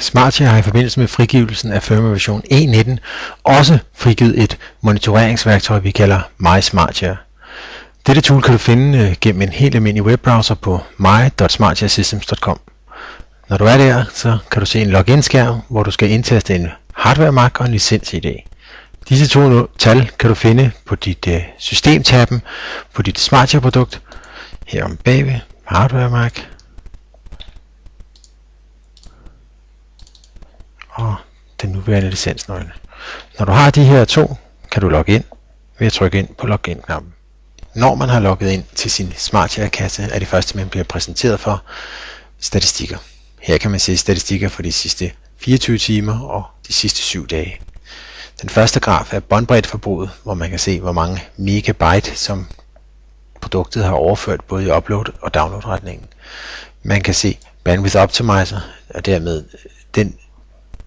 Smartshare har i forbindelse med frigivelsen af firmware version E19 også frigivet et monitoreringsværktøj, vi kalder MySmartshare. Dette tool kan du finde gennem en helt almindelig webbrowser på my.smartsharesystems.com. Når du er der, så kan du se en login-skærm, hvor du skal indtaste en hardware-mac og en licens-ID. Disse to tal kan du finde på dit systemtabben på dit Smartshare-produkt, her om bagved, hardware-mac og den nuværende licensnøgle. Når du har de her to, kan du logge ind ved at trykke ind på login-knappen. Når man har logget ind til sin Smartshare-kasse, er det første, man bliver præsenteret for statistikker. Her kan man se statistikker for de sidste 24 timer og de sidste 7 dage. Den første graf er båndbreddeforbruget, hvor man kan se, hvor mange megabyte, som produktet har overført både i upload- og download-retningen. Man kan se bandwidth optimizer, og dermed den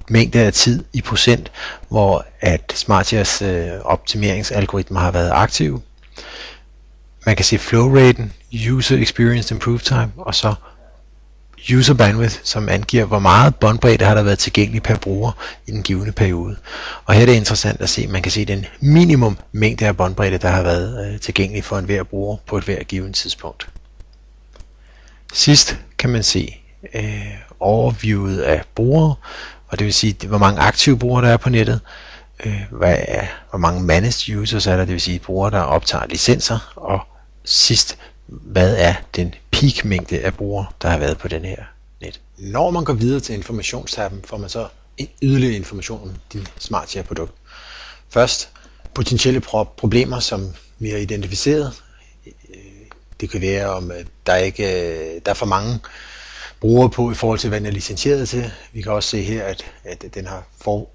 mængde af tid i procent, hvor at Smartshares optimeringsalgoritmer har været aktive. Man kan se flow raten, user experience improve time, og så user bandwidth, som angiver, hvor meget båndbredde har der været tilgængelig per bruger i den givne periode. Og her er det interessant at se, man kan se den minimum mængde af båndbredde, der har været tilgængelig for enhver bruger på et hver givet tidspunkt. Sidst kan man se overviewet af brugere, og det vil sige, hvor mange aktive brugere der er på nettet, hvor mange managed users er der, det vil sige brugere, der optager licenser, og sidst, hvad er den peak-mængde af brugere, der har været på den her net. Når man går videre til informationstabben, får man så yderligere information om din Smartshare-produkt. Først potentielle problemer, som vi har identificeret. Det kan være, om der er for mange brugere på i forhold til, hvad den er licenseret til. Vi kan også se her, at den har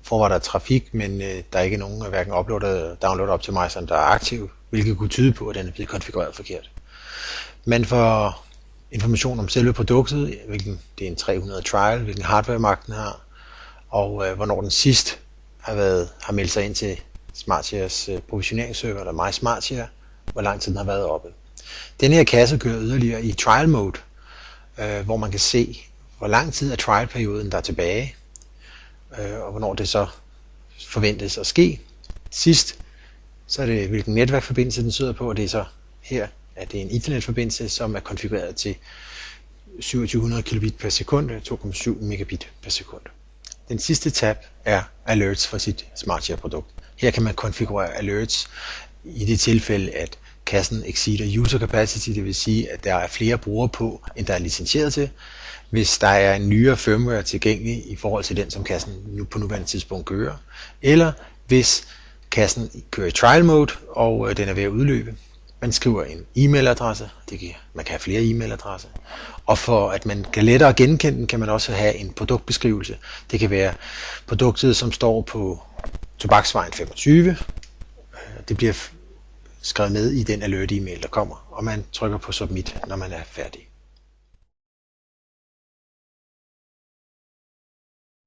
forrettet trafik, men der er ikke nogen hverken upload- eller download-optimizeren, der er aktiv, hvilket kunne tyde på, at den er blevet konfigureret forkert. Men for information om selve produktet, hvilken det er en 300 trial, hvilken hardware-mac den har, og hvornår den sidst har meldt sig ind til Smartshares provisioneringsserver, eller MySmartshare, hvor lang tid den har været oppe. Den her kasse kører yderligere i trial mode, hvor man kan se, hvor lang tid er trial-perioden der er tilbage, og hvornår det så forventes at ske. Sidst, så er det, hvilken netværkforbindelse den sidder på, og det er så her, at det er en internetforbindelse, som er konfigureret til 2700 kilobit per sekund, 2,7 megabit per sekund. Den sidste tab er alerts for sit Smartshare-produkt. Her kan man konfigurere alerts i det tilfælde, at kassen exceeder user capacity, det vil sige, at der er flere brugere på, end der er licenseret til. Hvis der er en nyere firmware tilgængelig i forhold til den, som kassen nu på nuværende tidspunkt kører, eller hvis kassen kører i trial mode, og den er ved at udløbe. Man skriver en e-mailadresse, man kan have flere e-mailadresser, og for at man kan lettere genkende den, kan man også have en produktbeskrivelse. Det kan være produktet, som står på Tobaksvejen 25. Det bliver skrevet ned i den alert e-mail, der kommer, og man trykker på submit, når man er færdig.